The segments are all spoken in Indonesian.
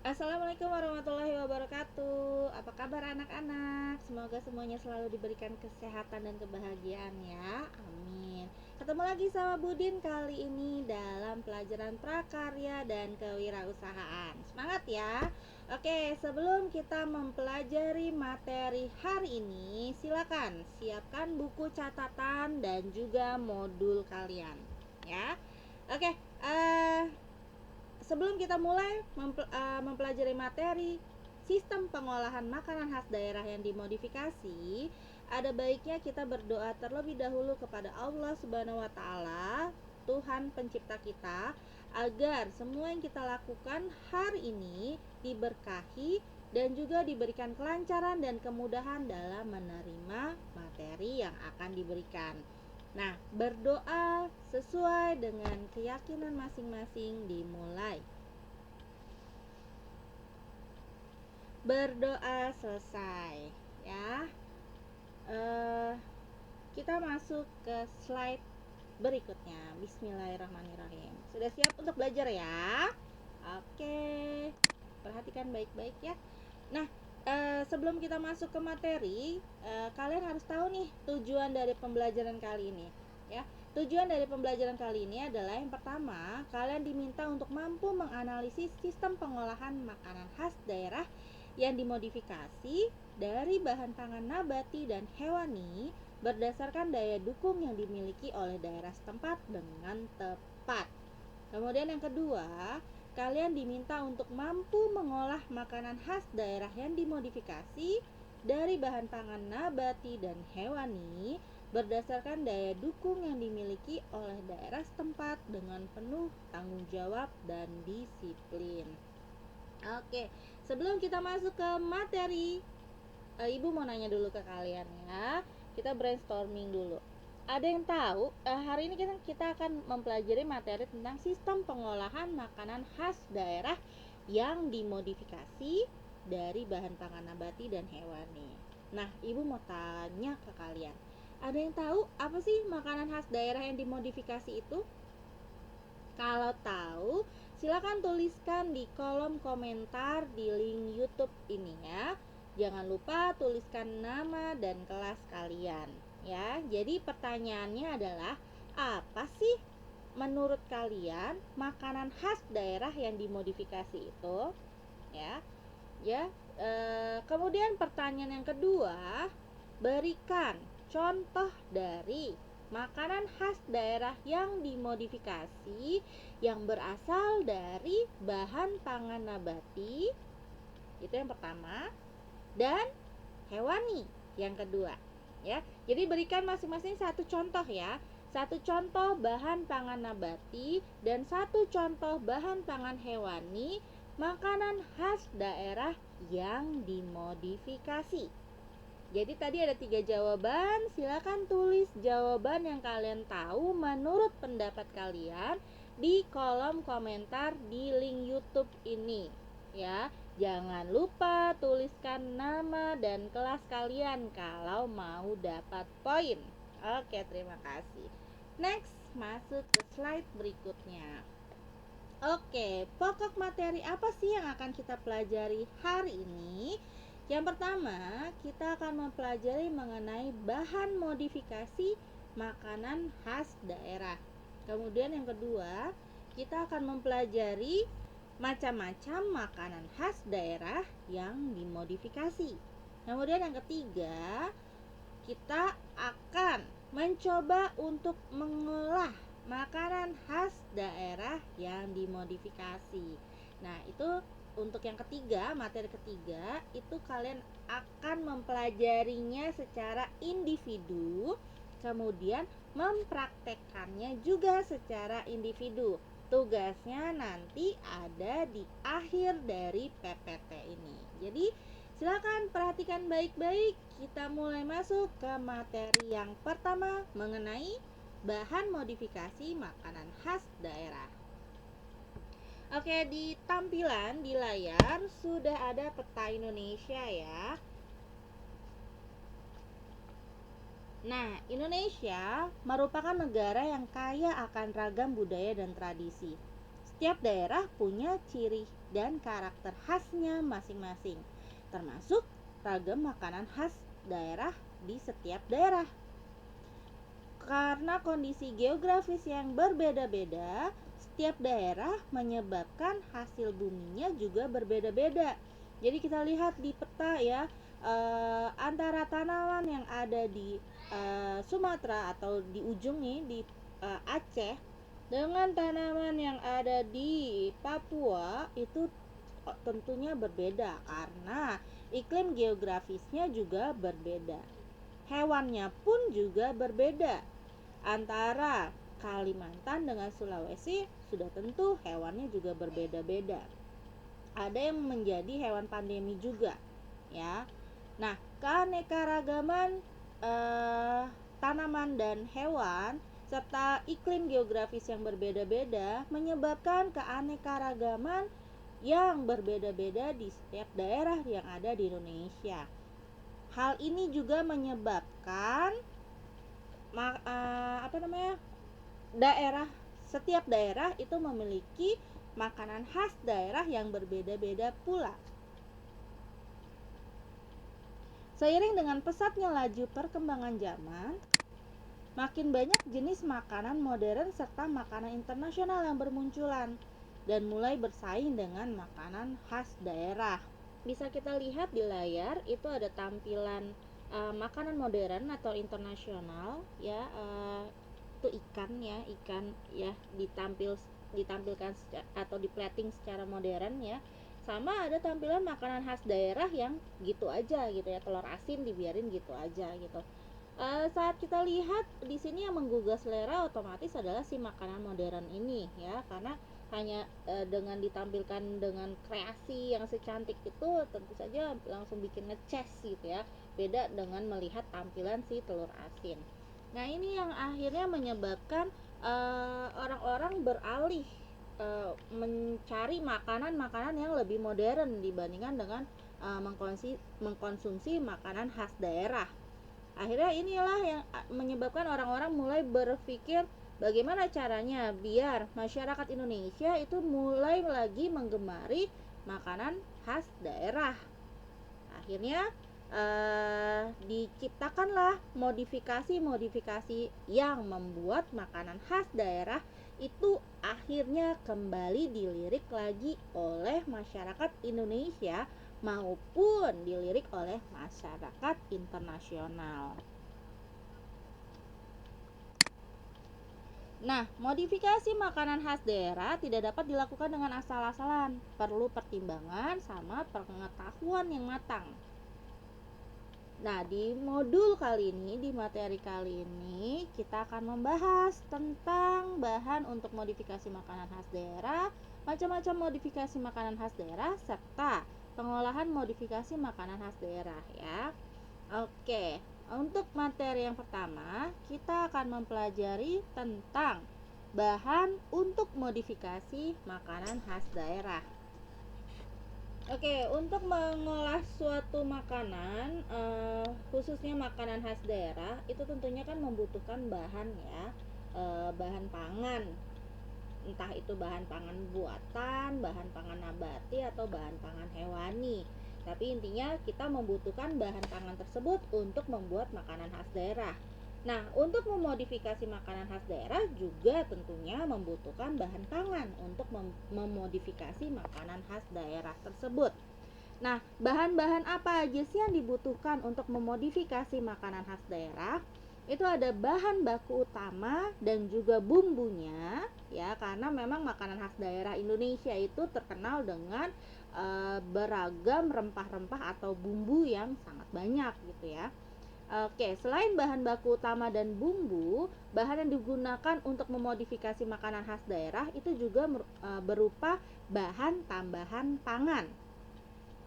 Assalamualaikum warahmatullahi wabarakatuh. Apa kabar anak-anak? Semoga semuanya selalu diberikan kesehatan dan kebahagiaan ya. Amin. Ketemu lagi sama Budin kali ini dalam pelajaran prakarya dan kewirausahaan. Semangat ya. Oke, sebelum kita mempelajari materi hari ini, silakan siapkan buku catatan dan juga modul kalian ya. Oke, sebelum kita mulai mempelajari materi sistem pengolahan makanan khas daerah yang dimodifikasi, ada baiknya kita berdoa terlebih dahulu kepada Allah Subhanahu wa taala, Tuhan pencipta kita, agar semua yang kita lakukan hari ini diberkahi dan juga diberikan kelancaran dan kemudahan dalam menerima materi yang akan diberikan. Nah, berdoa sesuai dengan keyakinan masing-masing dimulai. Berdoa selesai ya. Kita masuk ke slide berikutnya. Bismillahirrahmanirrahim. Sudah siap untuk belajar ya? Oke, perhatikan baik-baik ya. Nah, sebelum kita masuk ke materi, kalian harus tahu nih tujuan dari pembelajaran kali ini ya. Tujuan dari pembelajaran kali ini adalah yang pertama, kalian diminta untuk mampu menganalisis sistem pengolahan makanan khas daerah yang dimodifikasi dari bahan pangan nabati dan hewani berdasarkan daya dukung yang dimiliki oleh daerah setempat dengan tepat. Kemudian yang kedua, kalian diminta untuk mampu mengolah makanan khas daerah yang dimodifikasi dari bahan pangan nabati dan hewani berdasarkan daya dukung yang dimiliki oleh daerah setempat dengan penuh tanggung jawab dan disiplin. Oke, sebelum kita masuk ke materi, Ibu mau nanya dulu ke kalian ya. Kita brainstorming dulu. Ada yang tahu hari ini kita akan mempelajari materi tentang sistem pengolahan makanan khas daerah yang dimodifikasi dari bahan pangan nabati dan hewani. Nah, Ibu mau tanya ke kalian. Ada yang tahu apa sih makanan khas daerah yang dimodifikasi itu? Kalau tahu, silakan tuliskan di kolom komentar di link YouTube ini ya. Jangan lupa tuliskan nama dan kelas kalian ya. Jadi pertanyaannya adalah, apa sih menurut kalian makanan khas daerah yang dimodifikasi itu? Ya. Ya. Kemudian pertanyaan yang kedua, berikan contoh dari makanan khas daerah yang dimodifikasi yang berasal dari bahan pangan nabati. Itu yang pertama. Dan hewani yang kedua ya. Jadi berikan masing-masing satu contoh ya. Satu contoh bahan pangan nabati dan satu contoh bahan pangan hewani makanan khas daerah yang dimodifikasi. Jadi tadi ada 3 jawaban, silakan tulis jawaban yang kalian tahu menurut pendapat kalian di kolom komentar di link YouTube ini ya. Jangan lupa tuliskan nama dan kelas kalian kalau mau dapat poin. Oke, terima kasih. Next, masuk ke slide berikutnya. Oke, pokok materi apa sih yang akan kita pelajari hari ini? Yang pertama, kita akan mempelajari mengenai bahan modifikasi makanan khas daerah. Kemudian yang kedua, kita akan mempelajari macam-macam makanan khas daerah yang dimodifikasi. Kemudian yang ketiga, kita akan mencoba untuk mengolah makanan khas daerah yang dimodifikasi. Nah, itu untuk yang ketiga, materi ketiga, itu kalian akan mempelajarinya secara individu, kemudian mempraktekkannya juga secara individu. Tugasnya nanti ada di akhir dari PPT ini. Jadi, silakan perhatikan baik-baik. Kita mulai masuk ke materi yang pertama mengenai bahan modifikasi makanan khas daerah. Oke, di tampilan di layar sudah ada peta Indonesia ya. Nah, Indonesia merupakan negara yang kaya akan ragam budaya dan tradisi. Setiap daerah punya ciri dan karakter khasnya masing-masing, termasuk ragam makanan khas daerah di setiap daerah. Karena kondisi geografis yang berbeda-beda, setiap daerah menyebabkan hasil buminya juga berbeda-beda. Jadi kita lihat di peta ya, antara tanaman yang ada di Sumatera atau di ujung nih di Aceh dengan tanaman yang ada di Papua itu tentunya berbeda karena iklim geografisnya juga berbeda. Hewannya pun juga berbeda. Antara Kalimantan dengan Sulawesi sudah tentu hewannya juga berbeda-beda. Ada yang menjadi hewan pandemi juga, ya. Nah, keanekaragaman tanaman dan hewan serta iklim geografis yang berbeda-beda menyebabkan keanekaragaman yang berbeda-beda di setiap daerah yang ada di Indonesia. Hal ini juga menyebabkan setiap daerah itu memiliki makanan khas daerah yang berbeda-beda pula. Seiring dengan pesatnya laju perkembangan zaman, makin banyak jenis makanan modern serta makanan internasional yang bermunculan dan mulai bersaing dengan makanan khas daerah. Bisa kita lihat di layar itu ada tampilan makanan modern atau internasional ya, itu ikan ya ditampilkan atau diplating secara modern ya, sama ada tampilan makanan khas daerah yang gitu aja gitu ya, telur asin dibiarin gitu aja gitu. Saat kita lihat di sini yang menggugah selera otomatis adalah si makanan modern ini ya, karena hanya dengan ditampilkan dengan kreasi yang secantik itu tentu saja langsung bikin ngeces gitu ya, beda dengan melihat tampilan si telur asin. Nah ini yang akhirnya menyebabkan orang-orang beralih mencari makanan-makanan yang lebih modern dibandingkan dengan mengkonsumsi makanan khas daerah. Akhirnya inilah yang menyebabkan orang-orang mulai berpikir bagaimana caranya biar masyarakat Indonesia itu mulai lagi menggemari makanan khas daerah. Akhirnya diciptakanlah modifikasi-modifikasi yang membuat makanan khas daerah itu akhirnya kembali dilirik lagi oleh masyarakat Indonesia maupun dilirik oleh masyarakat internasional. Nah, modifikasi makanan khas daerah tidak dapat dilakukan dengan asal-asalan. Perlu pertimbangan sama pengetahuan yang matang. Nah, di modul kali ini, di materi kali ini, kita akan membahas tentang bahan untuk modifikasi makanan khas daerah, macam-macam modifikasi makanan khas daerah, serta pengolahan modifikasi makanan khas daerah ya. Oke, untuk materi yang pertama, kita akan mempelajari tentang bahan untuk modifikasi makanan khas daerah. Oke, untuk mengolah suatu makanan, khususnya makanan khas daerah, itu tentunya kan membutuhkan bahan ya, bahan pangan. Entah itu bahan pangan buatan, bahan pangan nabati, atau bahan pangan hewani. Tapi intinya kita membutuhkan bahan pangan tersebut untuk membuat makanan khas daerah. Nah, untuk memodifikasi makanan khas daerah juga tentunya membutuhkan bahan pangan untuk memodifikasi makanan khas daerah tersebut. Nah, bahan-bahan apa aja sih yang dibutuhkan untuk memodifikasi makanan khas daerah? Itu ada bahan baku utama dan juga bumbunya ya, karena memang makanan khas daerah Indonesia itu terkenal dengan beragam rempah-rempah atau bumbu yang sangat banyak gitu ya. Oke, selain bahan baku utama dan bumbu, bahan yang digunakan untuk memodifikasi makanan khas daerah itu juga berupa bahan tambahan pangan.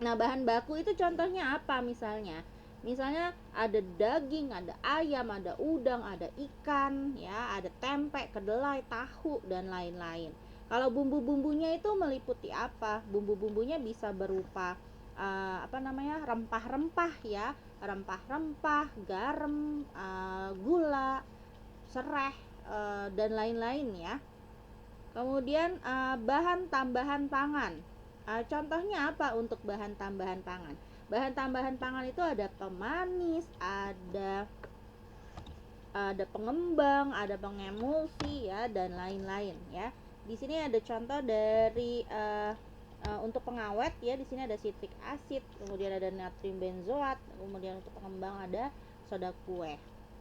Nah, bahan baku itu contohnya apa misalnya? Misalnya ada daging, ada ayam, ada udang, ada ikan, ya, ada tempe, kedelai, tahu dan lain-lain. Kalau bumbu-bumbunya itu meliputi apa? Bumbu-bumbunya bisa berupa rempah-rempah ya, rempah-rempah, garam, gula, serai dan lain-lain ya. Kemudian bahan tambahan pangan. Contohnya apa untuk bahan tambahan pangan? Bahan tambahan pangan itu ada pemanis, ada pengembang, ada pengemulsi ya, dan lain-lain ya. Di sini ada contoh dari untuk pengawet ya, di sini ada citric acid, kemudian ada natrium benzoat, kemudian untuk pengembang ada soda kue.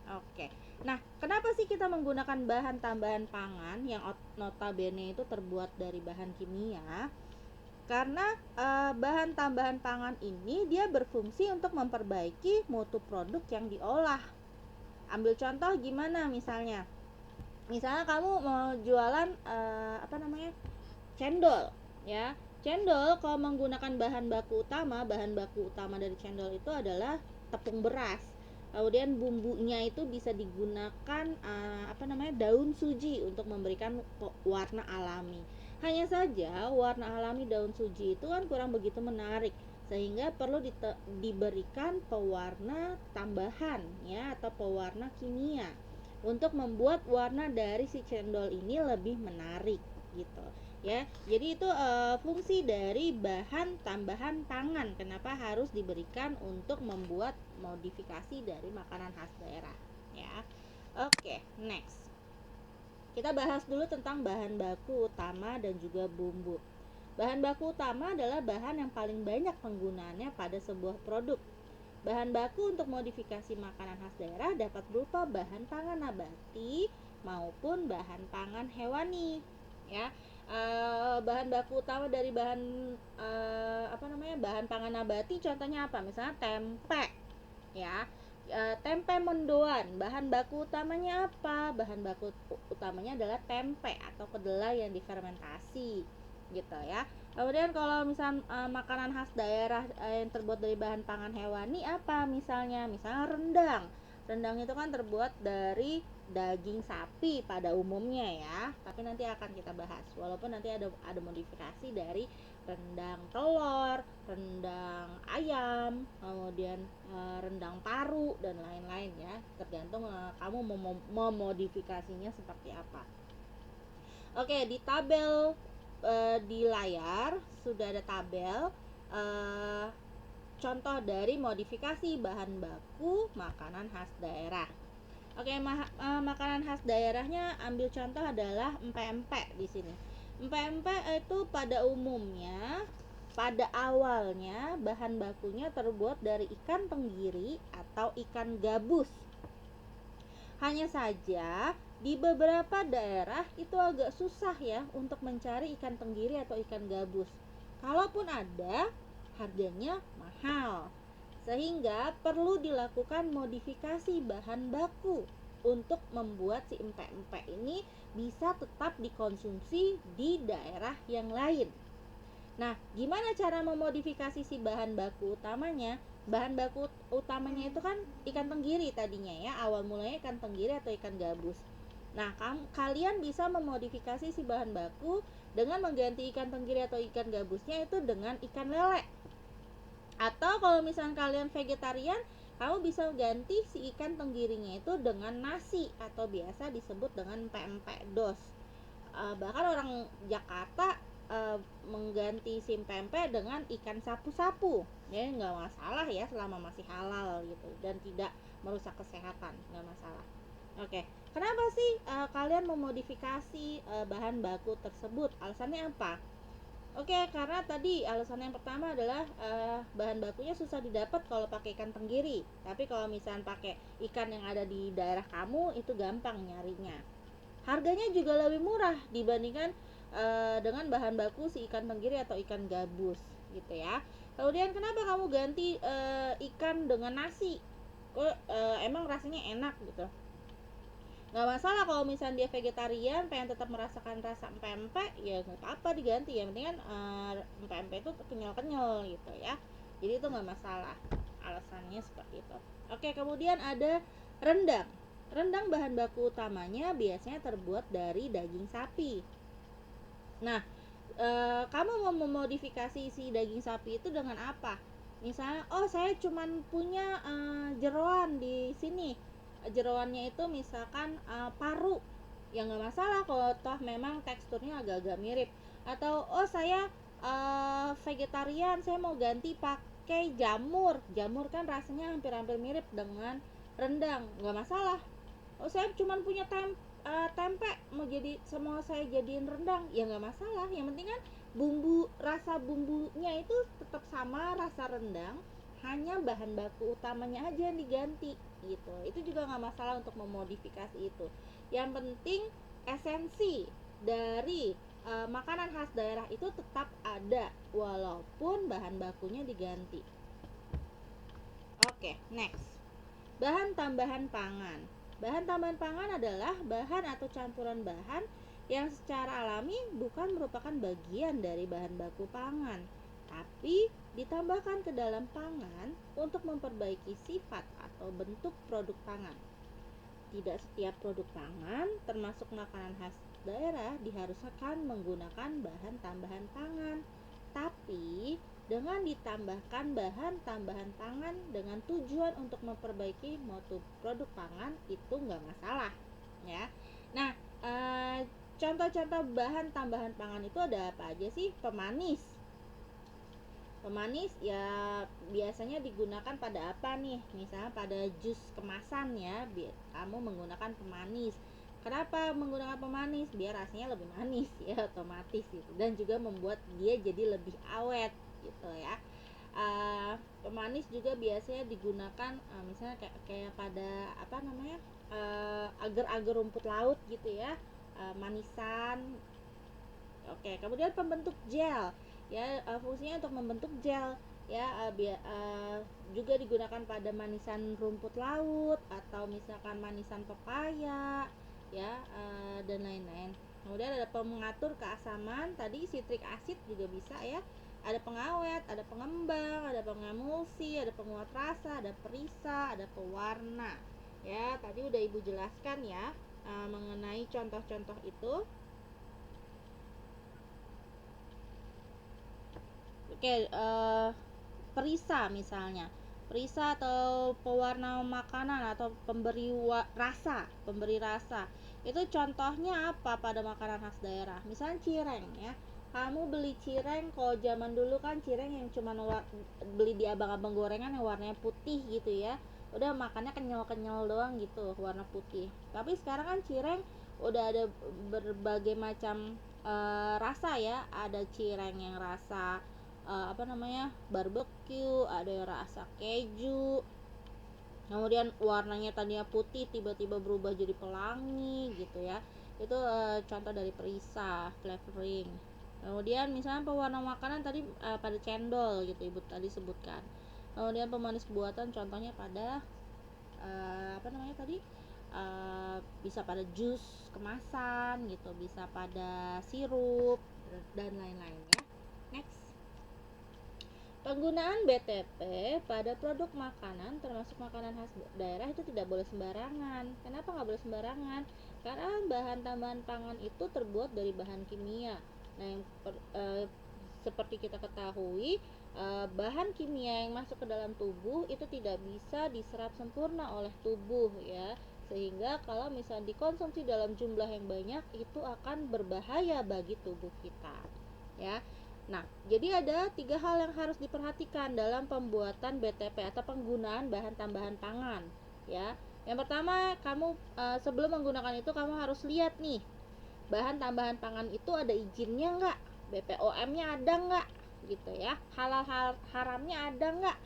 Oke. Nah, kenapa sih kita menggunakan bahan tambahan pangan yang notabene itu terbuat dari bahan kimia? Karena bahan tambahan pangan ini dia berfungsi untuk memperbaiki mutu produk yang diolah. Ambil contoh gimana misalnya? Misalnya kamu mau jualan cendol, ya. Cendol kalau menggunakan bahan baku utama dari cendol itu adalah tepung beras. Kemudian bumbunya itu bisa digunakan daun suji untuk memberikan warna alami. Hanya saja warna alami daun suji itu kan kurang begitu menarik, sehingga perlu diberikan pewarna tambahan ya, atau pewarna kimia untuk membuat warna dari si cendol ini lebih menarik gitu ya. Jadi itu fungsi dari bahan tambahan pangan, kenapa harus diberikan untuk membuat modifikasi dari makanan khas daerah ya. Oke, next kita bahas dulu tentang bahan baku utama dan juga bumbu. Bahan baku utama adalah bahan yang paling banyak penggunaannya pada sebuah produk. Bahan baku untuk modifikasi makanan khas daerah dapat berupa bahan pangan nabati maupun bahan pangan hewani. Ya, bahan baku utama dari bahan pangan nabati contohnya apa? Misalnya tempe, ya. Tempe mendoan, bahan baku utamanya apa? Bahan baku utamanya adalah tempe atau kedelai yang difermentasi, gitu ya. Kemudian kalau misal makanan khas daerah yang terbuat dari bahan pangan hewani apa misalnya? Misalnya rendang. Rendang itu kan terbuat dari daging sapi pada umumnya ya, tapi nanti akan kita bahas. Walaupun nanti ada modifikasi dari rendang telur, rendang ayam, kemudian rendang paru dan lain-lain ya, tergantung kamu memodifikasinya seperti apa. Oke, di tabel di layar sudah ada tabel contoh dari modifikasi bahan baku makanan khas daerah. Oke, makanan khas daerahnya ambil contoh adalah empek-empek di sini. Empek-empek itu pada umumnya pada awalnya bahan bakunya terbuat dari ikan tenggiri atau ikan gabus. Hanya saja di beberapa daerah itu agak susah ya untuk mencari ikan tenggiri atau ikan gabus. Kalaupun ada, harganya mahal. Sehingga perlu dilakukan modifikasi bahan baku untuk membuat si empek-empek ini bisa tetap dikonsumsi di daerah yang lain. Nah, gimana cara memodifikasi si bahan baku utamanya? Bahan baku utamanya itu kan ikan tenggiri tadinya ya, awal mulanya ikan tenggiri atau ikan gabus. Nah, kalian bisa memodifikasi si bahan baku dengan mengganti ikan tenggiri atau ikan gabusnya itu dengan ikan lele. Atau kalau misalnya kalian vegetarian, kamu bisa ganti si ikan tenggirinya itu dengan nasi atau biasa disebut dengan pempek dos. Bahkan orang Jakarta mengganti si pempek dengan ikan sapu-sapu. Ya nggak masalah ya selama masih halal gitu dan tidak merusak kesehatan, nggak masalah. Oke, kenapa sih kalian memodifikasi bahan baku tersebut? Alasannya apa? Oke, karena tadi alasan yang pertama adalah bahan bakunya susah didapat kalau pakai ikan tenggiri. Tapi kalau misalnya pakai ikan yang ada di daerah kamu itu gampang nyarinya. Harganya juga lebih murah dibandingkan dengan bahan baku si ikan tenggiri atau ikan gabus, gitu ya. Kemudian kenapa kamu ganti ikan dengan nasi? Kok emang rasanya enak gitu? Nggak masalah kalau misalnya dia vegetarian pengen tetap merasakan rasa pempek, ya nggak apa-apa diganti, yang penting kan pempek itu kenyal-kenyal gitu ya, jadi itu nggak masalah, alasannya seperti itu. Oke, kemudian ada rendang. Rendang bahan baku utamanya biasanya terbuat dari daging sapi. Nah, kamu mau memodifikasi si daging sapi itu dengan apa? Misalnya, oh saya cuman punya jeroan di sini. Jeroannya itu misalkan paru. Ya nggak masalah kalau toh memang teksturnya agak-agak mirip. Atau oh saya vegetarian, saya mau ganti pakai jamur. Jamur kan rasanya hampir-hampir mirip dengan rendang, nggak masalah. Oh saya cuma punya tempe, mau saya jadiin rendang, ya nggak masalah. Yang penting kan rasa bumbunya itu tetap sama rasa rendang, hanya bahan baku utamanya aja yang diganti gitu. Itu juga nggak masalah untuk memodifikasi itu. Yang penting esensi dari makanan khas daerah itu tetap ada walaupun bahan bakunya diganti. Oke, next. Bahan tambahan pangan. Bahan tambahan pangan adalah bahan atau campuran bahan yang secara alami bukan merupakan bagian dari bahan baku pangan, tapi ditambahkan ke dalam pangan untuk memperbaiki sifat atau bentuk produk pangan. Tidak setiap produk pangan, termasuk makanan khas daerah, diharuskan menggunakan bahan tambahan pangan. Tapi dengan ditambahkan bahan tambahan pangan dengan tujuan untuk memperbaiki mutu produk pangan itu nggak masalah, ya. Nah, contoh-contoh bahan tambahan pangan itu ada apa aja sih? Pemanis. Pemanis ya biasanya digunakan pada apa nih? Misalnya pada jus kemasan ya, kamu menggunakan pemanis. Kenapa menggunakan pemanis? Biar rasanya lebih manis ya, otomatis gitu. Dan juga membuat dia jadi lebih awet gitu ya. Pemanis juga biasanya digunakan misalnya kayak pada apa namanya? Agar-agar rumput laut gitu ya. Manisan. Oke, kemudian pembentuk gel ya, fungsinya untuk membentuk gel ya, juga digunakan pada manisan rumput laut atau misalkan manisan pepaya ya, dan lain-lain. Kemudian ada pengatur keasaman, tadi citric acid juga bisa ya. Ada pengawet, ada pengembang, ada pengemulsi, ada penguat rasa, ada perisa, ada pewarna. Ya, tadi udah Ibu jelaskan ya mengenai contoh-contoh itu. Oke, perisa misalnya. Perisa atau pewarna makanan atau pemberi rasa. Itu contohnya apa pada makanan khas daerah? Misalnya cireng ya. Kamu beli cireng, kalau zaman dulu kan cireng yang cuma beli di abang-abang gorengan yang warnanya putih gitu ya. Udah makannya kenyal-kenyal doang gitu, warna putih. Tapi sekarang kan cireng udah ada berbagai macam rasa ya. Ada cireng yang rasa apa namanya, barbecue, ada yang rasa keju, kemudian warnanya tadinya putih tiba-tiba berubah jadi pelangi gitu ya. Itu contoh dari perisa flavoring. Kemudian misalnya pewarna makanan tadi pada cendol gitu Ibu tadi sebutkan. Kemudian pemanis buatan contohnya pada apa namanya tadi, bisa pada jus kemasan gitu, bisa pada sirup dan lain-lain ya. Next. Penggunaan BTP pada produk makanan termasuk makanan khas daerah itu tidak boleh sembarangan. Kenapa nggak boleh sembarangan? Karena bahan tambahan pangan itu terbuat dari bahan kimia. Nah, seperti kita ketahui, bahan kimia yang masuk ke dalam tubuh itu tidak bisa diserap sempurna oleh tubuh ya. Sehingga kalau misalnya dikonsumsi dalam jumlah yang banyak itu akan berbahaya bagi tubuh kita. Ya. Nah, jadi ada 3 hal yang harus diperhatikan dalam pembuatan BTP atau penggunaan bahan tambahan pangan, ya. Yang pertama, kamu sebelum menggunakan itu kamu harus lihat nih, bahan tambahan pangan itu ada izinnya nggak, BPOM-nya ada nggak, gitu ya. Halal haramnya ada nggak,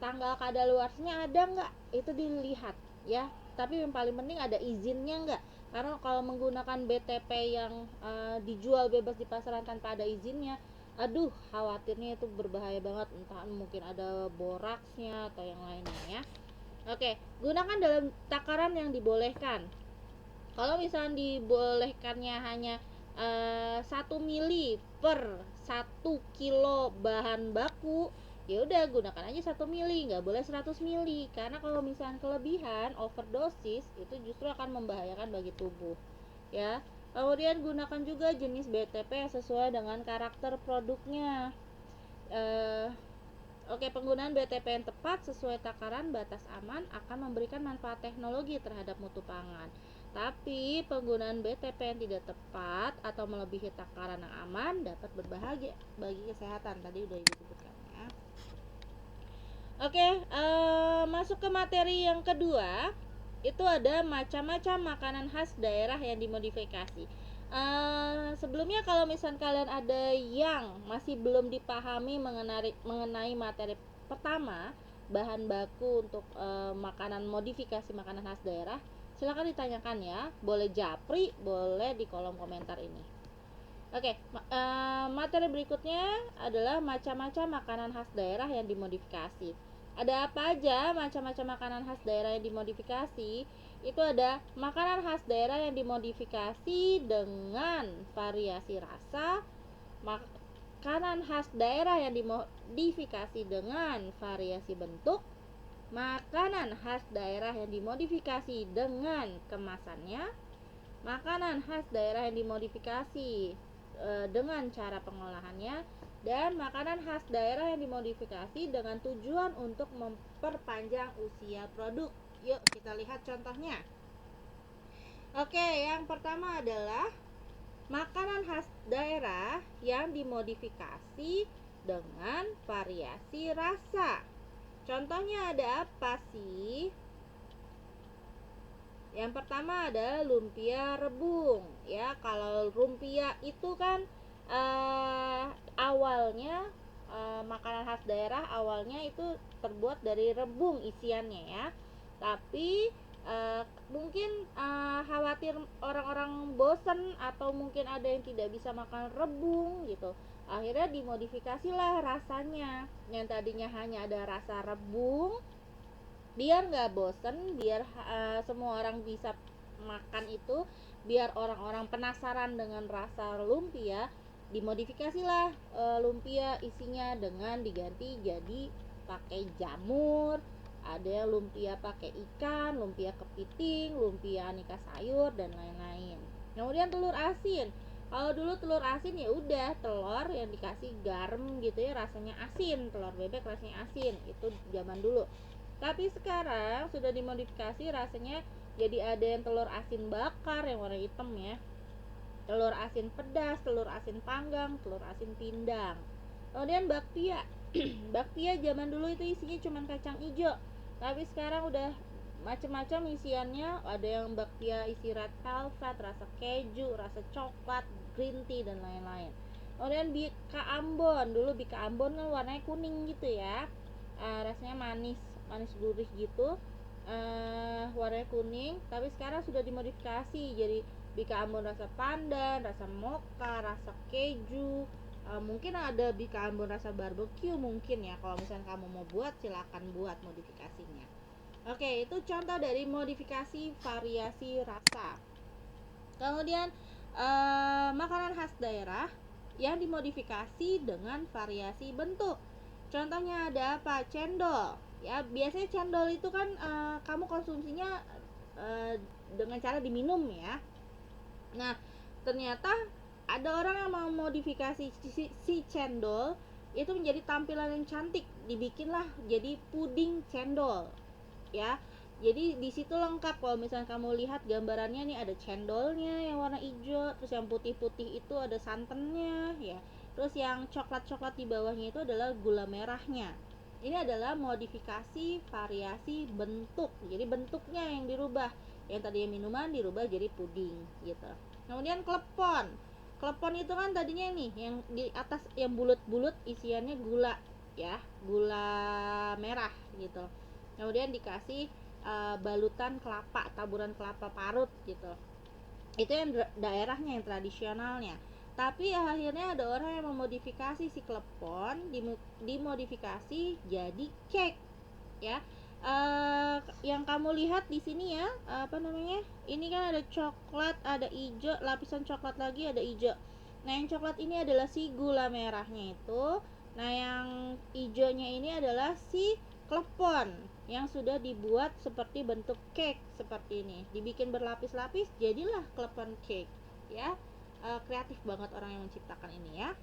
tanggal kadaluarsanya ada nggak, itu dilihat, ya. Tapi yang paling penting ada izinnya nggak, karena kalau menggunakan BTP yang dijual bebas di pasaran tanpa ada izinnya, aduh khawatirnya itu berbahaya banget, entah mungkin ada boraksnya atau yang lainnya ya. Oke, gunakan dalam takaran yang dibolehkan. Kalau misalnya dibolehkannya hanya 1 mili per 1 kilo bahan baku, ya udah gunakan aja 1 mili, nggak boleh 100 mili, karena kalau misalnya kelebihan overdosis itu justru akan membahayakan bagi tubuh ya. Kemudian gunakan juga jenis BTP yang sesuai dengan karakter produknya. Oke, penggunaan BTP yang tepat sesuai takaran batas aman akan memberikan manfaat teknologi terhadap mutu pangan. Tapi penggunaan BTP yang tidak tepat atau melebihi takaran yang aman dapat berbahaya bagi kesehatan. Tadi udah Ibu sebutkan ya. Oke, masuk ke materi yang kedua. Itu ada macam-macam makanan khas daerah yang dimodifikasi. Sebelumnya kalau misalnya kalian ada yang masih belum dipahami mengenai materi pertama, bahan baku untuk makanan modifikasi makanan khas daerah, silakan ditanyakan ya. Boleh japri, boleh di kolom komentar ini. Oke, materi berikutnya adalah macam-macam makanan khas daerah yang dimodifikasi. Ada apa aja macam-macam makanan khas daerah yang dimodifikasi? Itu ada makanan khas daerah yang dimodifikasi dengan variasi rasa, makanan khas daerah yang dimodifikasi dengan variasi bentuk, makanan khas daerah yang dimodifikasi dengan kemasannya, makanan khas daerah yang dimodifikasi dengan cara pengolahannya, dan makanan khas daerah yang dimodifikasi dengan tujuan untuk memperpanjang usia produk. Yuk kita lihat contohnya. Oke, yang pertama adalah makanan khas daerah yang dimodifikasi dengan variasi rasa. Contohnya ada apa sih? Yang pertama ada lumpia rebung ya. Kalau lumpia itu kan awalnya makanan khas daerah awalnya itu terbuat dari rebung isiannya ya. Tapi mungkin khawatir orang-orang bosen atau mungkin ada yang tidak bisa makan rebung gitu. Akhirnya dimodifikasilah rasanya. Yang tadinya hanya ada rasa rebung, biar nggak bosen, biar semua orang bisa makan itu, biar orang-orang penasaran dengan rasa lumpia, dimodifikasilah lumpia isinya dengan diganti jadi pakai jamur, ada yang lumpia pakai ikan, lumpia kepiting, lumpia aneka sayur dan lain-lain. Kemudian telur asin. Kalau dulu telur asin ya udah telur yang dikasih garam gitu ya, rasanya asin, telur bebek rasanya asin, itu zaman dulu. Tapi sekarang sudah dimodifikasi rasanya jadi ada yang telur asin bakar yang warna hitam ya, telur asin pedas, telur asin panggang, telur asin pindang. Kemudian bakpia. Bakpia zaman dulu itu isinya cuma kacang hijau, tapi sekarang udah macam-macam isiannya. Ada yang bakpia isi red velvet, rasa keju, rasa coklat, green tea dan lain-lain. Kemudian bika Ambon. Dulu bika Ambon kan warnanya kuning gitu ya, rasanya manis gurih gitu, warnanya kuning. Tapi sekarang sudah dimodifikasi jadi bika Ambon rasa pandan, rasa mocha, rasa keju, mungkin ada bika Ambon rasa barbecue mungkin ya. Kalau misalnya kamu mau buat, silakan buat modifikasinya. Oke, itu contoh dari modifikasi variasi rasa. Kemudian makanan khas daerah yang dimodifikasi dengan variasi bentuk. Contohnya ada apa? Cendol. Ya, biasanya cendol itu kan kamu konsumsinya dengan cara diminum ya. Nah, ternyata ada orang yang mau modifikasi si cendol itu menjadi tampilan yang cantik, dibikinlah jadi puding cendol ya. Jadi di situ lengkap. Kalau misalnya kamu lihat gambarannya nih, ada cendolnya yang warna hijau, terus yang putih-putih itu ada santannya ya. Terus yang coklat-coklat di bawahnya itu adalah gula merahnya. Ini adalah modifikasi variasi bentuk. Jadi bentuknya yang dirubah. Yang tadinya minuman dirubah jadi puding gitu. Kemudian klepon. Klepon itu kan tadinya nih yang di atas yang bulat-bulat isiannya gula ya, gula merah gitu. Kemudian dikasih balutan kelapa, taburan kelapa parut gitu. Itu yang daerahnya, yang tradisionalnya. Tapi akhirnya ada orang yang memodifikasi si klepon, dimodifikasi jadi cake ya. Yang kamu lihat di sini ya, apa namanya? Ini kan ada coklat, ada hijau, lapisan coklat lagi ada hijau. Nah, yang coklat ini adalah si gula merahnya itu. Nah, yang hijaunya ini adalah si klepon yang sudah dibuat seperti bentuk cake seperti ini. Dibikin berlapis-lapis, jadilah klepon cake ya. Kreatif banget orang yang menciptakan ini ya.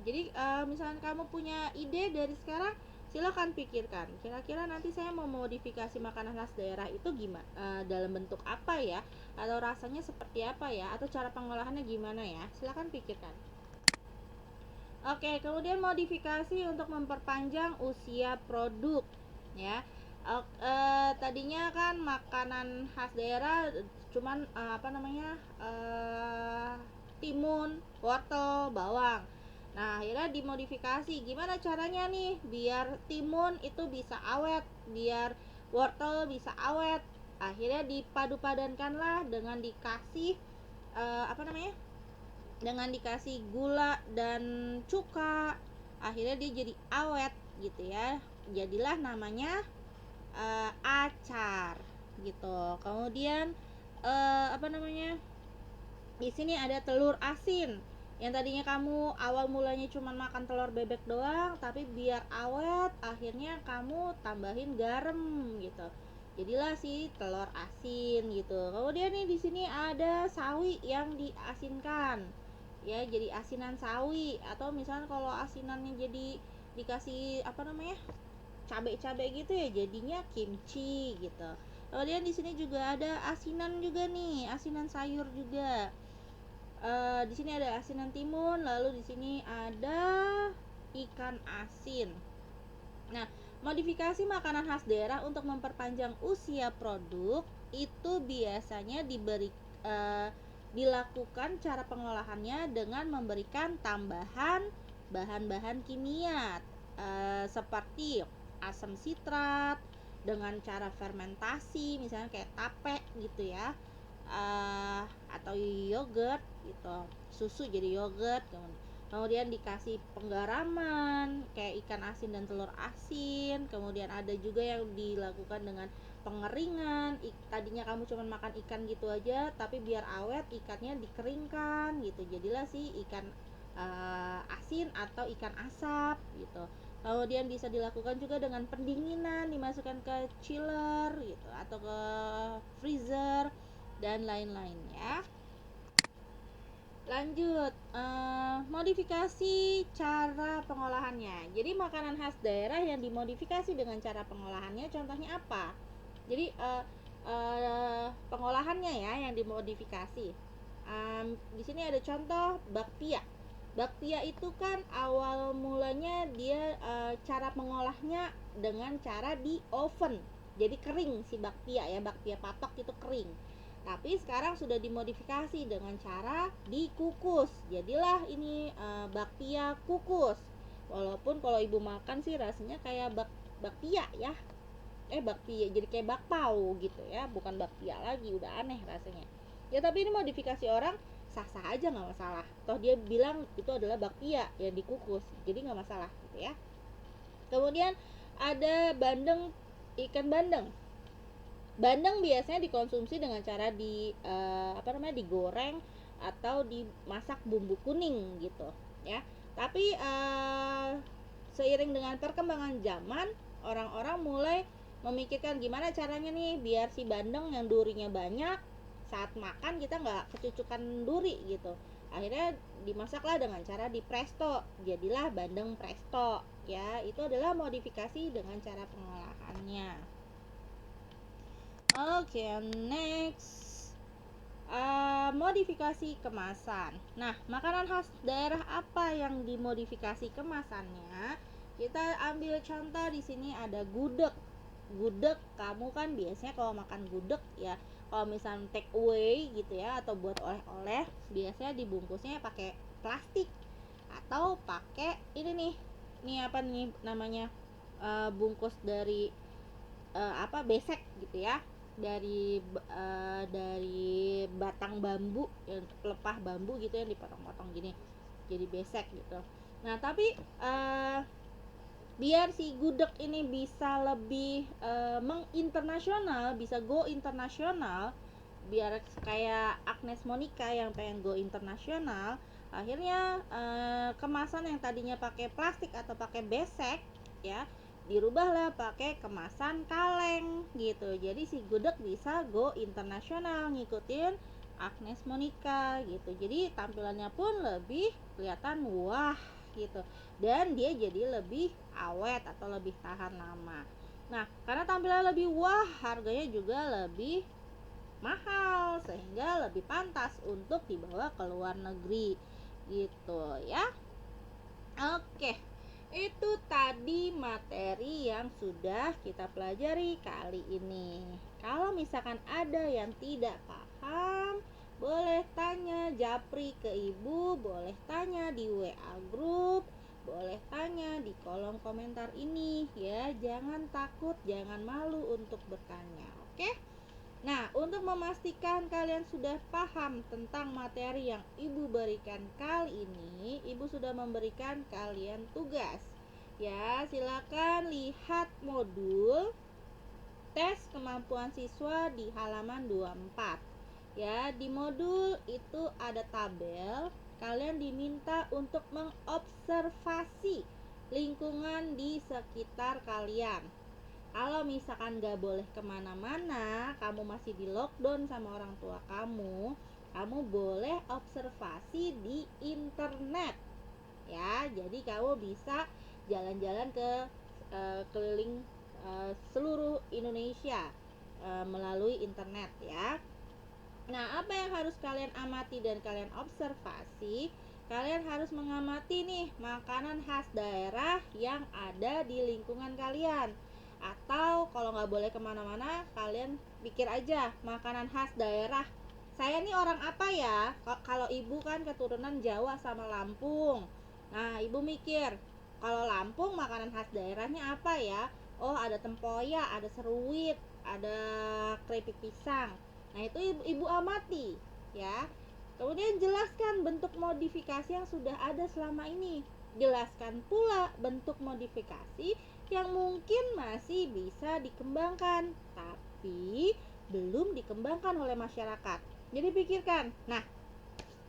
Jadi misalnya kamu punya ide dari sekarang, Silakan pikirkan, kira-kira nanti saya mau modifikasi makanan khas daerah itu gimana, dalam bentuk apa ya, atau rasanya seperti apa ya, atau cara pengolahannya gimana ya. Silakan pikirkan. Oke, kemudian modifikasi untuk memperpanjang usia produk ya. Tadinya kan makanan khas daerah cuman timun, wortel, bawang. Nah, akhirnya dimodifikasi. Gimana caranya nih biar timun itu bisa awet, biar wortel bisa awet? Akhirnya dipadu-padankanlah dengan dikasih dengan dikasih gula dan cuka. Akhirnya dia jadi awet gitu ya. Jadilah namanya acar gitu. Kemudian di sini ada telur asin. Yang tadinya kamu awal mulanya cuma makan telur bebek doang, tapi biar awet akhirnya kamu tambahin garam gitu. Jadilah si telur asin gitu. Kemudian nih di sini ada sawi yang diasinkan. Ya, jadi asinan sawi, atau misalnya kalau asinannya jadi dikasih cabai-cabai gitu ya, jadinya kimchi gitu. Kemudian di sini juga ada asinan juga nih, asinan sayur juga. Di sini ada asinan timun, lalu di sini ada ikan asin. Nah, modifikasi makanan khas daerah untuk memperpanjang usia produk itu biasanya dilakukan cara pengolahannya dengan memberikan tambahan bahan-bahan kimia seperti asam sitrat dengan cara fermentasi, misalnya kayak tape gitu ya, atau yogurt gitu, susu jadi yogurt. Kemudian dikasih penggaraman kayak ikan asin dan telur asin. Kemudian ada juga yang dilakukan dengan pengeringan. Tadinya kamu cuma makan ikan gitu aja, tapi biar awet ikannya dikeringkan gitu, jadilah si ikan asin atau ikan asap gitu. Kemudian bisa dilakukan juga dengan pendinginan, dimasukkan ke chiller gitu atau ke freezer dan lain-lain ya. Lanjut, modifikasi cara pengolahannya. Jadi makanan khas daerah yang dimodifikasi dengan cara pengolahannya, contohnya apa? Jadi pengolahannya ya yang dimodifikasi. Di sini ada contoh bakpia. Bakpia itu kan awal mulanya dia cara mengolahnya dengan cara di oven. Jadi kering si bakpia ya, bakpia patok itu kering. Tapi sekarang sudah dimodifikasi dengan cara dikukus. Jadilah ini bakpia kukus. Walaupun kalau ibu makan sih rasanya kayak bakpia ya. Bakpia jadi kayak bakpao gitu ya, bukan bakpia lagi, udah aneh rasanya. Ya tapi ini modifikasi orang, sah-sah aja nggak masalah. Toh dia bilang itu adalah bakpia yang dikukus, jadi nggak masalah gitu ya. Kemudian ada ikan bandeng. Bandeng biasanya dikonsumsi dengan cara digoreng atau dimasak bumbu kuning gitu ya. Tapi seiring dengan perkembangan zaman, orang-orang mulai memikirkan gimana caranya nih biar si bandeng yang durinya banyak, saat makan kita nggak kecucukan duri gitu. Akhirnya dimasaklah dengan cara di presto, jadilah bandeng presto ya. Itu adalah modifikasi dengan cara pengolahannya. Oke, next, modifikasi kemasan. Nah, makanan khas daerah apa yang dimodifikasi kemasannya? Kita ambil contoh di sini ada gudeg. Gudeg, kamu kan biasanya kalau makan gudeg ya, kalau misalnya take away gitu ya, atau buat oleh-oleh, biasanya dibungkusnya pakai plastik atau pakai ini apa nih namanya, bungkus dari besek gitu ya, dari batang bambu yang pelepah bambu gitu yang dipotong-potong gini jadi besek gitu. Nah tapi biar si gudeg ini bisa lebih menginternasional, bisa go internasional, biar kayak Agnes Monica yang pengen go internasional, akhirnya kemasan yang tadinya pakai plastik atau pakai besek ya dirubahlah pakai kemasan kaleng gitu. Jadi si gudeg bisa go internasional ngikutin Agnes Monica gitu. Jadi tampilannya pun lebih kelihatan wah gitu, dan dia jadi lebih awet atau lebih tahan lama. Nah, karena tampilan lebih wah, harganya juga lebih mahal sehingga lebih pantas untuk dibawa ke luar negeri gitu ya. Oke, itu tadi materi yang sudah kita pelajari kali ini. Kalau misalkan ada yang tidak paham, boleh tanya japri ke ibu, boleh tanya di WA grup, boleh tanya di kolom komentar ini ya. Jangan takut, jangan malu untuk bertanya, oke? Nah, untuk memastikan kalian sudah paham tentang materi yang Ibu berikan kali ini, Ibu sudah memberikan kalian tugas. Ya, silakan lihat modul tes kemampuan siswa di halaman 24. Ya, di modul itu ada tabel. Kalian diminta untuk mengobservasi lingkungan di sekitar kalian. Kalau misalkan gak boleh kemana-mana, kamu masih di lockdown sama orang tua kamu boleh observasi di internet ya. Jadi kamu bisa jalan-jalan ke keliling seluruh Indonesia melalui internet ya. Nah, apa yang harus kalian amati dan kalian observasi? Kalian harus mengamati nih makanan khas daerah yang ada di lingkungan kalian. Atau kalau nggak boleh kemana-mana, kalian pikir aja makanan khas daerah. Saya nih orang apa ya? Kalau ibu kan keturunan Jawa sama Lampung. Nah, ibu mikir, kalau Lampung makanan khas daerahnya apa ya? Oh, ada tempoyak, ada seruit, ada keripik pisang. Nah, itu ibu amati ya. Kemudian jelaskan bentuk modifikasi yang sudah ada selama ini. Jelaskan pula bentuk modifikasi yang mungkin masih bisa dikembangkan, tapi belum dikembangkan oleh masyarakat. Jadi pikirkan. Nah,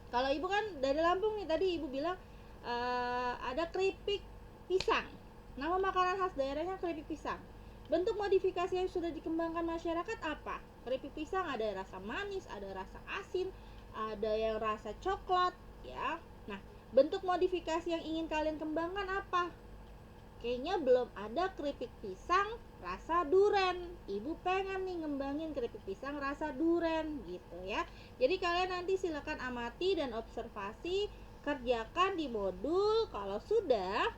kalau ibu kan dari Lampung nih, tadi ibu bilang ada keripik pisang. Nama makanan khas daerahnya keripik pisang. Bentuk modifikasi yang sudah dikembangkan masyarakat apa? Keripik pisang ada rasa manis, ada rasa asin, ada yang rasa coklat ya. Nah, bentuk modifikasi yang ingin kalian kembangkan apa? Kayaknya belum ada keripik pisang rasa duren. Ibu pengen nih ngembangin keripik pisang rasa duren gitu ya. Jadi kalian nanti silakan amati dan observasi, kerjakan di modul. Kalau sudah,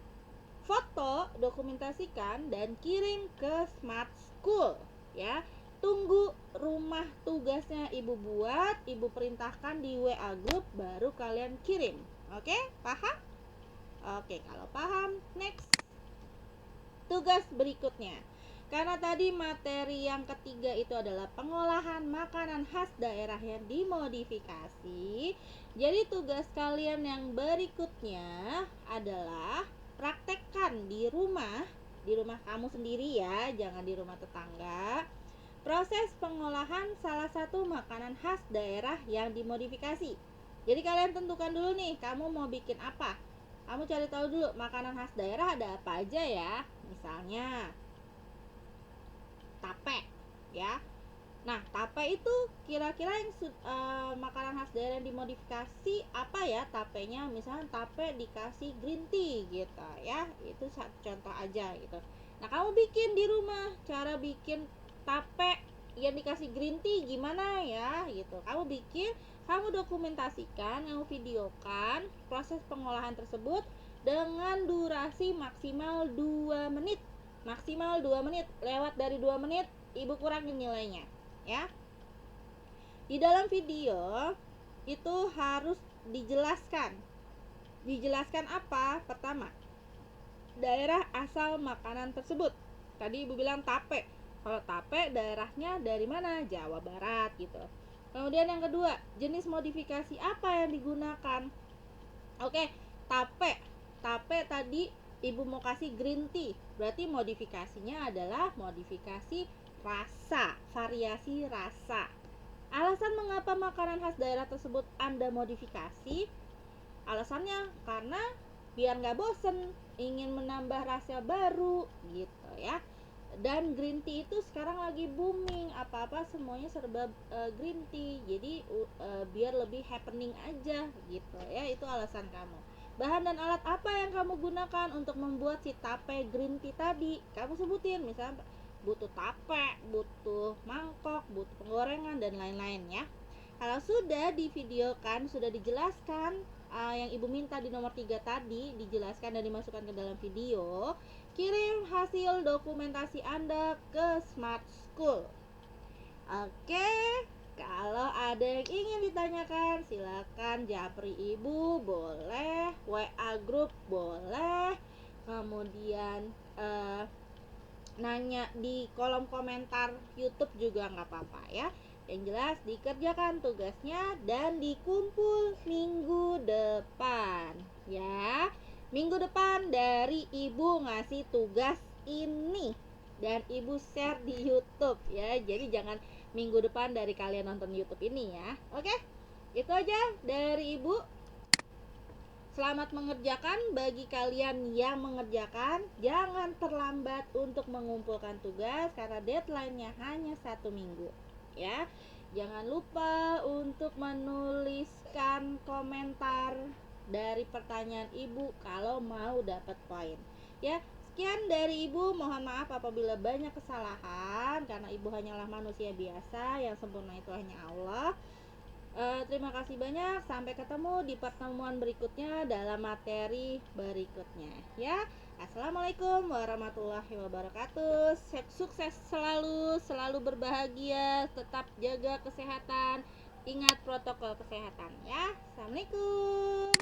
foto, dokumentasikan dan kirim ke Smart School ya. Tunggu rumah tugasnya ibu buat, ibu perintahkan di WA group, baru kalian kirim. Oke, paham? Oke, kalau paham, next. Tugas berikutnya. Karena tadi materi yang ketiga itu adalah pengolahan makanan khas daerah yang dimodifikasi. Jadi tugas kalian yang berikutnya adalah praktekkan di rumah kamu sendiri ya, jangan di rumah tetangga. Proses pengolahan salah satu makanan khas daerah yang dimodifikasi. Jadi kalian tentukan dulu nih, kamu mau bikin apa? Kamu cari tahu dulu makanan khas daerah ada apa aja ya. Misalnya tape ya. Nah, tape itu kira-kira yang makanan khas daerah yang dimodifikasi apa ya tapenya? Misalnya tape dikasih green tea gitu ya. Itu satu contoh aja gitu. Nah, kamu bikin di rumah cara bikin tape yang dikasih green tea gimana ya gitu. Kamu bikin, kamu dokumentasikan, kamu videokan proses pengolahan tersebut dengan durasi maksimal 2 menit. Maksimal 2 menit. Lewat dari 2 menit, ibu kurangin nilainya ya. Di dalam video itu harus dijelaskan. Dijelaskan apa? Pertama, daerah asal makanan tersebut. Tadi ibu bilang tape. Kalau tape daerahnya dari mana? Jawa Barat gitu. Kemudian yang kedua, jenis modifikasi apa yang digunakan? Oke, tape. Tape tadi ibu mau kasih green tea. Berarti modifikasinya adalah modifikasi rasa, variasi rasa. Alasan mengapa makanan khas daerah tersebut Anda modifikasi? Alasannya karena biar nggak bosen, ingin menambah rasa baru gitu ya. Dan green tea itu sekarang lagi booming, apa-apa semuanya serba green tea. Jadi biar lebih happening aja gitu ya. Itu alasan kamu. bahan dan alat apa yang kamu gunakan untuk membuat si tape green tea tadi. Kamu sebutin, misalnya butuh tape, butuh mangkok, butuh penggorengan, dan lain-lain ya. Kalau sudah divideokan, sudah dijelaskan, yang ibu minta di nomor 3 tadi dijelaskan dan dimasukkan ke dalam video, kirim hasil dokumentasi Anda ke Smart School. Oke, kalau ada yang ingin ditanyakan, silakan japri ibu, boleh, WA grup boleh, kemudian nanya di kolom komentar YouTube juga nggak apa-apa ya. Yang jelas dikerjakan tugasnya dan dikumpul minggu depan ya. Minggu depan dari ibu ngasih tugas ini dan ibu share di YouTube ya. Jadi jangan minggu depan dari kalian nonton YouTube ini ya. Oke, itu aja dari ibu. Selamat mengerjakan bagi kalian yang mengerjakan. Jangan terlambat untuk mengumpulkan tugas karena deadline-nya hanya 1 minggu ya. Jangan lupa untuk menuliskan komentar dari pertanyaan ibu kalau mau dapat poin ya. Sekian dari ibu, mohon maaf apabila banyak kesalahan karena ibu hanyalah manusia biasa, yang sempurna itu hanya Allah. Terima kasih banyak, sampai ketemu di pertemuan berikutnya dalam materi berikutnya ya. Assalamualaikum warahmatullahi wabarakatuh. Sukses selalu, selalu berbahagia, tetap jaga kesehatan, ingat protokol kesehatan ya. Assalamualaikum.